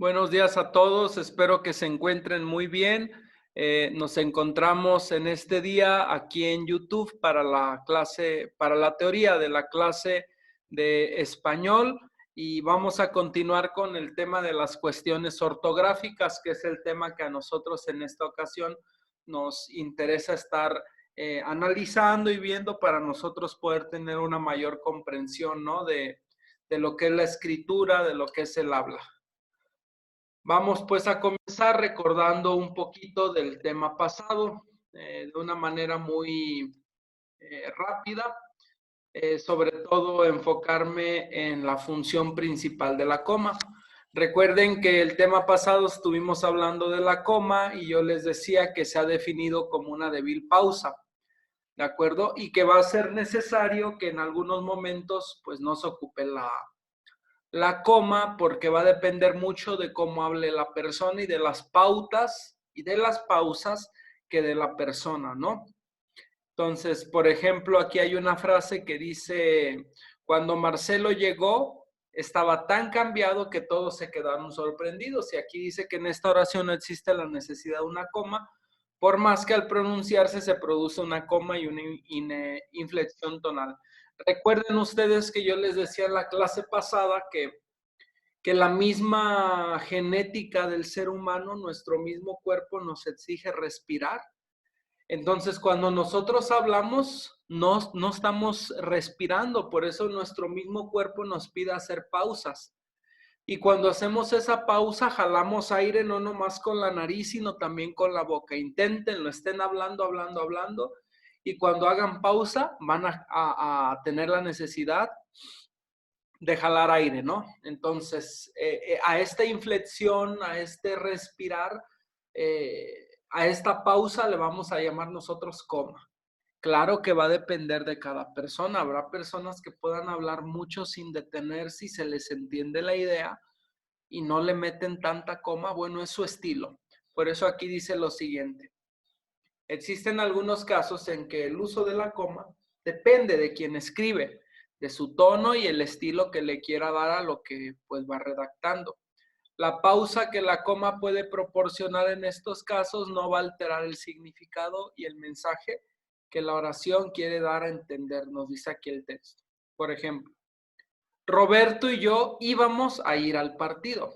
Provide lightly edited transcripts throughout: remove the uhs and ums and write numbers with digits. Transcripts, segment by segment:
Buenos días a todos, espero que se encuentren muy bien. Nos encontramos en este día aquí en YouTube para la clase, para la teoría de la clase de español y vamos a continuar con el tema de las cuestiones ortográficas, que es el tema que a nosotros en esta ocasión nos interesa estar analizando y viendo para nosotros poder tener una mayor comprensión, ¿no? De lo que es la escritura, de lo que es el habla. Vamos pues a comenzar recordando un poquito del tema pasado, de una manera muy rápida, sobre todo enfocarme en la función principal de la coma. Recuerden que el tema pasado estuvimos hablando de la coma y yo les decía que se ha definido como una débil pausa, ¿de acuerdo? Y que va a ser necesario que en algunos momentos pues no se ocupe la coma, porque va a depender mucho de cómo hable la persona y de las pautas y de las pausas que de la persona, ¿no? Entonces, por ejemplo, aquí hay una frase que dice, cuando Marcelo llegó, estaba tan cambiado que todos se quedaron sorprendidos. Y aquí dice que en esta oración no existe la necesidad de una coma, por más que al pronunciarse se produce una coma y una inflexión tonal. Recuerden ustedes que yo les decía en la clase pasada que la misma genética del ser humano, nuestro mismo cuerpo nos exige respirar. Entonces, cuando nosotros hablamos, no estamos respirando, por eso nuestro mismo cuerpo nos pide hacer pausas. Y cuando hacemos esa pausa, jalamos aire no nomás con la nariz, sino también con la boca. Inténtenlo, estén hablando, hablando, hablando. Y cuando hagan pausa, van a tener la necesidad de jalar aire, ¿no? Entonces, a esta inflexión, a este respirar, a esta pausa le vamos a llamar nosotros coma. Claro que va a depender de cada persona. Habrá personas que puedan hablar mucho sin detenerse y se les entiende la idea y no le meten tanta coma. Bueno, es su estilo. Por eso aquí dice lo siguiente. Existen algunos casos en que el uso de la coma depende de quien escribe, de su tono y el estilo que le quiera dar a lo que pues va redactando. La pausa que la coma puede proporcionar en estos casos no va a alterar el significado y el mensaje que la oración quiere dar a entender, nos dice aquí el texto. Por ejemplo, Roberto y yo íbamos a ir al partido,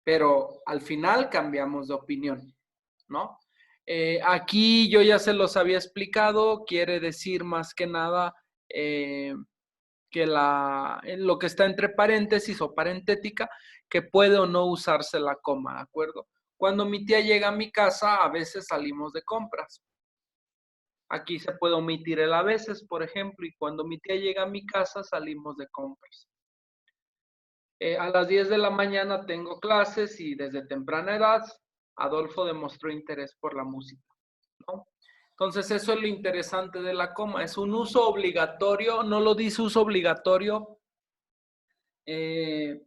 pero al final cambiamos de opinión, ¿no? Aquí yo ya se los había explicado, quiere decir más que nada eh, que lo que está entre paréntesis o parentética, que puede o no usarse la coma, ¿de acuerdo? Cuando mi tía llega a mi casa, a veces salimos de compras. Aquí se puede omitir el a veces, por ejemplo, y cuando mi tía llega a mi casa, salimos de compras. A las 10 de la mañana tengo clases y desde temprana edad Adolfo demostró interés por la música, ¿no? Entonces eso es lo interesante de la coma, es un uso obligatorio, no lo dice uso obligatorio eh,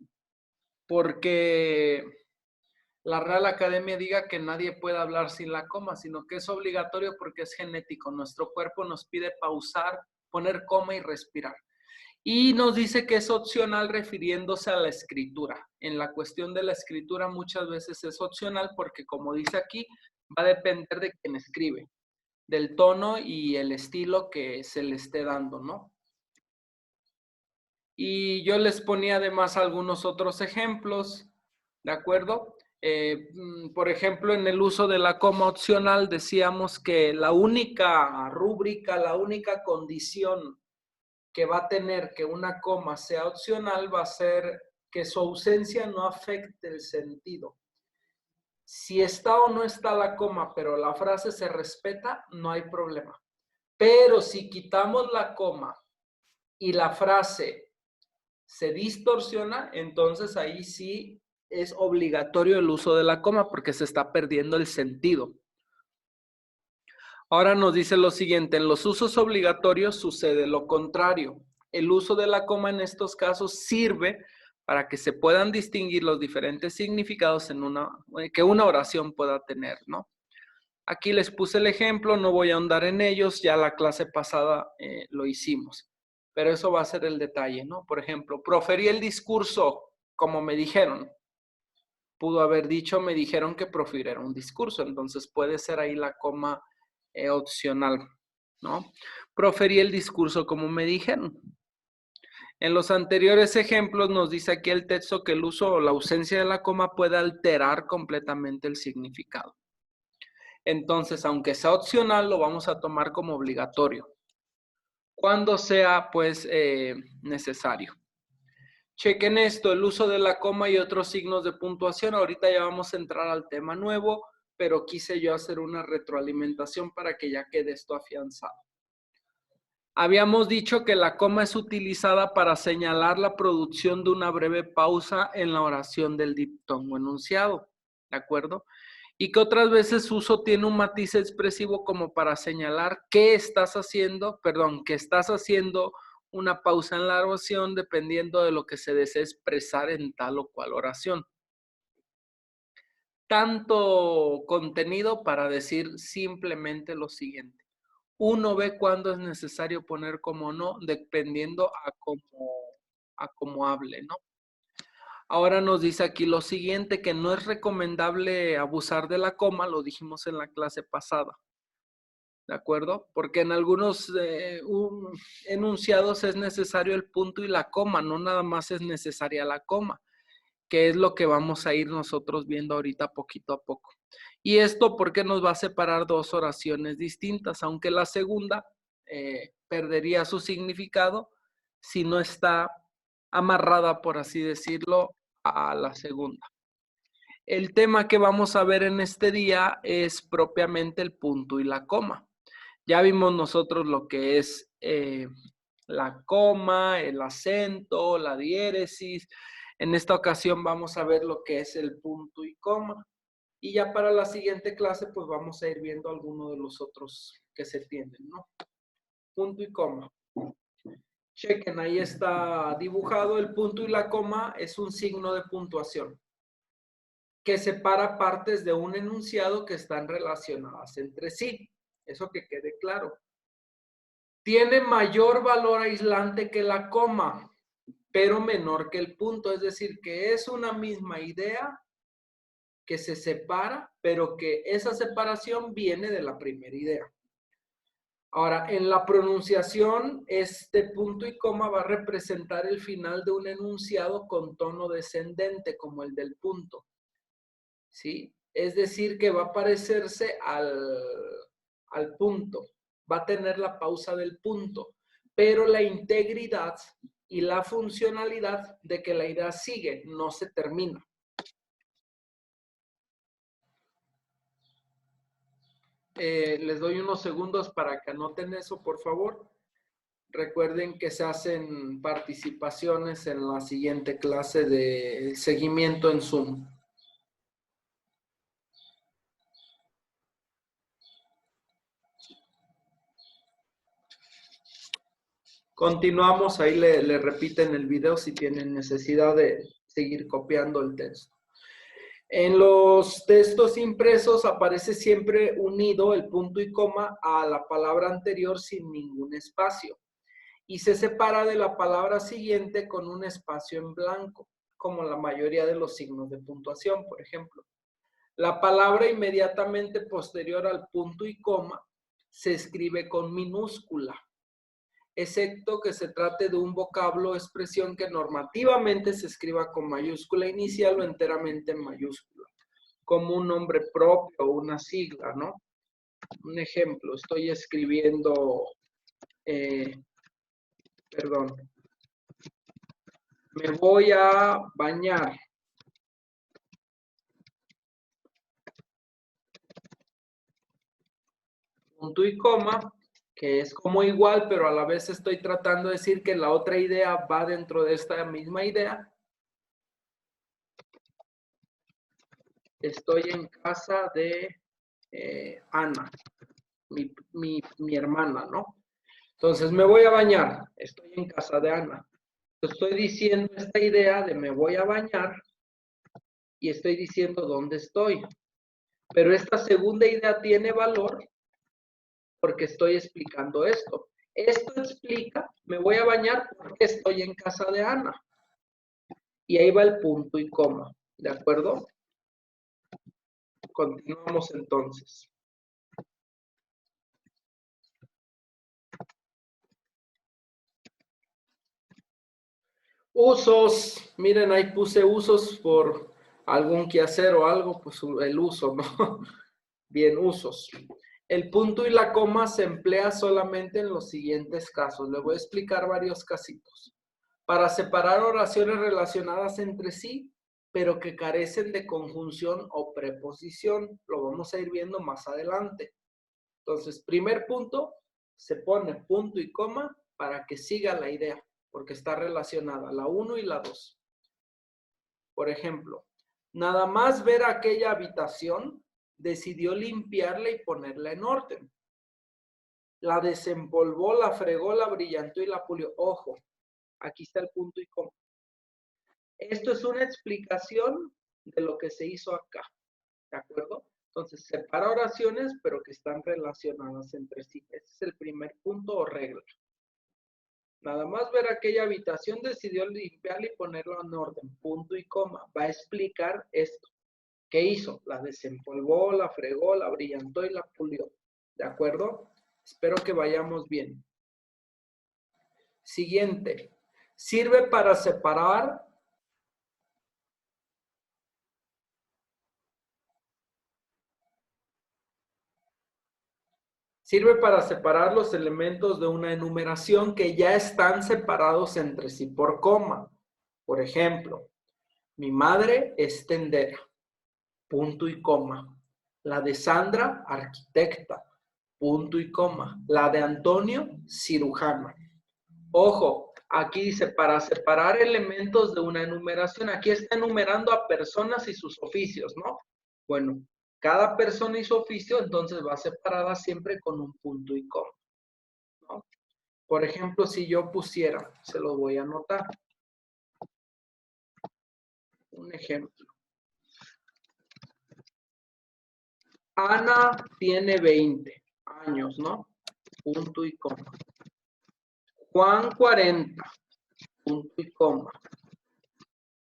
porque la Real Academia diga que nadie puede hablar sin la coma, sino que es obligatorio porque es genético, nuestro cuerpo nos pide pausar, poner coma y respirar. Y nos dice que es opcional refiriéndose a la escritura. En la cuestión de la escritura muchas veces es opcional porque, como dice aquí, va a depender de quien escribe, del tono y el estilo que se le esté dando, ¿no? Y yo les ponía además algunos otros ejemplos, ¿de acuerdo? Por ejemplo, en el uso de la coma opcional decíamos que la única rúbrica, la única condición que va a tener que una coma sea opcional va a ser que su ausencia no afecte el sentido. Si está o no está la coma, pero la frase se respeta, no hay problema. Pero si quitamos la coma y la frase se distorsiona, entonces ahí sí es obligatorio el uso de la coma porque se está perdiendo el sentido. Ahora nos dice lo siguiente, en los usos obligatorios sucede lo contrario. El uso de la coma en estos casos sirve para que se puedan distinguir los diferentes significados que una oración pueda tener, ¿no? Aquí les puse el ejemplo, no voy a ahondar en ellos, ya la clase pasada lo hicimos, pero eso va a ser el detalle, ¿no? Por ejemplo, proferí el discurso como me dijeron. pudo haber dicho, me dijeron que profiriera un discurso, entonces puede ser ahí la coma opcional, ¿no? Proferí el discurso como me dijeron. En los anteriores ejemplos nos dice aquí el texto que el uso o la ausencia de la coma puede alterar completamente el significado. Entonces, aunque sea opcional, lo vamos a tomar como obligatorio, cuando sea, pues, necesario. Chequen esto, el uso de la coma y otros signos de puntuación. Ahorita ya vamos a entrar al tema nuevo, pero quise yo hacer una retroalimentación para que ya quede esto afianzado. Habíamos dicho que la coma es utilizada para señalar la producción de una breve pausa en la oración del diptongo enunciado, ¿de acuerdo? Y que otras veces su uso tiene un matiz expresivo como para señalar que estás haciendo una pausa en la oración dependiendo de lo que se desee expresar en tal o cual oración. Tanto contenido para decir simplemente lo siguiente. Uno ve cuándo es necesario poner como no, dependiendo a cómo hable, ¿no? Ahora nos dice aquí lo siguiente, que no es recomendable abusar de la coma, lo dijimos en la clase pasada, ¿de acuerdo? Porque en algunos enunciados es necesario el punto y la coma, no nada más es necesaria la coma, que es lo que vamos a ir nosotros viendo ahorita poquito a poco. Y esto porque nos va a separar dos oraciones distintas, aunque la segunda perdería su significado si no está amarrada, por así decirlo, a la segunda. El tema que vamos a ver en este día es propiamente el punto y la coma. Ya vimos nosotros lo que es la coma, el acento, la diéresis. En esta ocasión vamos a ver lo que es el punto y coma. Y ya para la siguiente clase, pues vamos a ir viendo algunos de los otros que se tienen, ¿no? Punto y coma. Chequen, ahí está dibujado. El punto y la coma es un signo de puntuación que separa partes de un enunciado que están relacionadas entre sí. Eso que quede claro. Tiene mayor valor aislante que la coma, pero menor que el punto. Es decir, que es una misma idea que se separa, pero que esa separación viene de la primera idea. Ahora, en la pronunciación, este punto y coma va a representar el final de un enunciado con tono descendente, como el del punto. ¿Sí? Es decir, que va a parecerse al punto, va a tener la pausa del punto, pero la integridad y la funcionalidad de que la idea sigue, no se termina. Les doy unos segundos para que anoten eso, por favor. Recuerden que se hacen participaciones en la siguiente clase de seguimiento en Zoom. Continuamos, ahí le repiten el video si tienen necesidad de seguir copiando el texto. En los textos impresos aparece siempre unido el punto y coma a la palabra anterior sin ningún espacio y se separa de la palabra siguiente con un espacio en blanco, como la mayoría de los signos de puntuación, por ejemplo. La palabra inmediatamente posterior al punto y coma se escribe con minúscula, excepto que se trate de un vocablo o expresión que normativamente se escriba con mayúscula inicial o enteramente en mayúscula, como un nombre propio o una sigla, ¿no? Un ejemplo, estoy escribiendo, me voy a bañar. Punto y coma, que es como igual, pero a la vez estoy tratando de decir que la otra idea va dentro de esta misma idea. Estoy en casa de Ana, mi hermana, ¿no? Entonces me voy a bañar, estoy en casa de Ana. Estoy diciendo esta idea de me voy a bañar y estoy diciendo dónde estoy. Pero esta segunda idea tiene valor porque estoy explicando esto. Esto explica, me voy a bañar porque estoy en casa de Ana. Y ahí va el punto y coma, ¿de acuerdo? Continuamos entonces. Usos, miren, ahí puse usos por algún quehacer o algo, pues el uso, ¿no? Bien, usos. El punto y la coma se emplea solamente en los siguientes casos. Le voy a explicar varios casitos. Para separar oraciones relacionadas entre sí, pero que carecen de conjunción o preposición. Lo vamos a ir viendo más adelante. Entonces, primer punto, se pone punto y coma para que siga la idea, porque está relacionada la 1 y la 2. Por ejemplo, nada más ver aquella habitación, decidió limpiarla y ponerla en orden. La desempolvó, la fregó, la brillantó y la pulió. Ojo, aquí está el punto y coma. Esto es una explicación de lo que se hizo acá, ¿de acuerdo? Entonces, separa oraciones, pero que están relacionadas entre sí. Ese es el primer punto o regla. Nada más ver aquella habitación, decidió limpiarla y ponerla en orden. Punto y coma. Va a explicar esto. ¿Qué hizo? La desempolvó, la fregó, la brillantó y la pulió. ¿De acuerdo? Espero que vayamos bien. Siguiente. Sirve para separar los elementos de una enumeración que ya están separados entre sí por coma. Por ejemplo, mi madre es tendera. Punto y coma. La de Sandra, arquitecta. Punto y coma. La de Antonio, cirujano. Ojo, aquí dice para separar elementos de una enumeración. Aquí está enumerando a personas y sus oficios, ¿no? Bueno, cada persona y su oficio entonces va separada siempre con un punto y coma, ¿no? Por ejemplo, si yo pusiera, se lo voy a anotar. Un ejemplo. Ana tiene 20 años, ¿no? Punto y coma. Juan 40, punto y coma.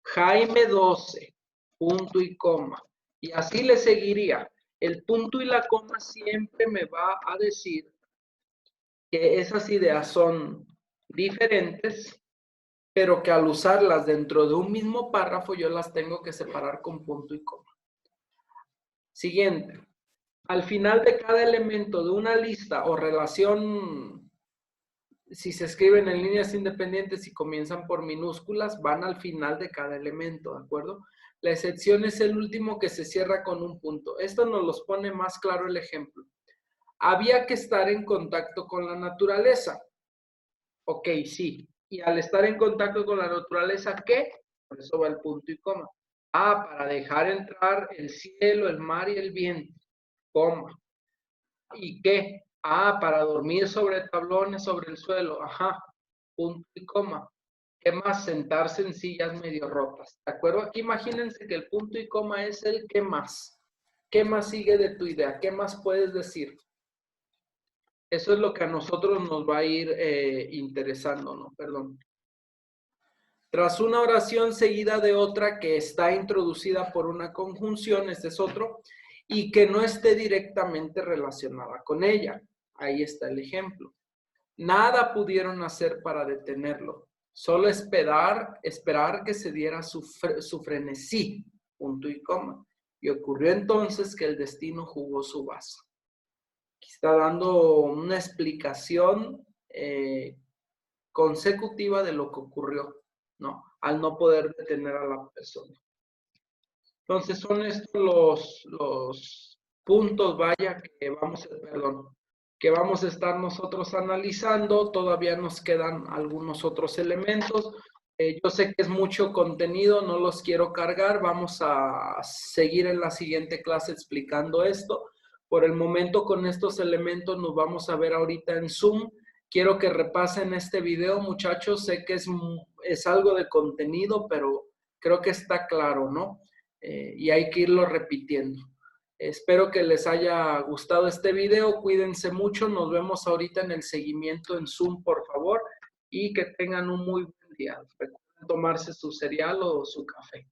Jaime 12, punto y coma. Y así le seguiría. El punto y la coma siempre me va a decir que esas ideas son diferentes, pero que al usarlas dentro de un mismo párrafo yo las tengo que separar con punto y coma. Siguiente. Al final de cada elemento de una lista o relación, si se escriben en líneas independientes y comienzan por minúsculas, van al final de cada elemento, ¿de acuerdo? La excepción es el último que se cierra con un punto. Esto nos los pone más claro el ejemplo. Había que estar en contacto con la naturaleza. Ok, sí. Y al estar en contacto con la naturaleza, ¿qué? Por eso va el punto y coma. Ah, para dejar entrar el cielo, el mar y el viento. Coma. ¿Y qué? Ah, para dormir sobre tablones, sobre el suelo. Ajá. Punto y coma. ¿Qué más? Sentarse en sillas medio rotas. ¿De acuerdo? Aquí imagínense que el punto y coma es el qué más. ¿Qué más sigue de tu idea? ¿Qué más puedes decir? Eso es lo que a nosotros nos va a ir interesando, ¿no? Perdón. Tras una oración seguida de otra que está introducida por una conjunción, este es otro, y que no esté directamente relacionada con ella. Ahí está el ejemplo. Nada pudieron hacer para detenerlo, solo esperar que se diera su frenesí, punto y coma. Y ocurrió entonces que el destino jugó su baza. Aquí está dando una explicación consecutiva de lo que ocurrió, ¿no? Al no poder detener a la persona. Entonces son estos los puntos, vaya, que vamos a estar nosotros analizando. Todavía nos quedan algunos otros elementos. Yo sé que es mucho contenido, no los quiero cargar. Vamos a seguir en la siguiente clase explicando esto. Por el momento con estos elementos nos vamos a ver ahorita en Zoom. Quiero que repasen este video, muchachos. Sé que es algo de contenido, pero creo que está claro, ¿no? Y hay que irlo repitiendo. Espero que les haya gustado este video. Cuídense mucho. Nos vemos ahorita en el seguimiento en Zoom, por favor. Y que tengan un muy buen día. Recuerden tomarse su cereal o su café.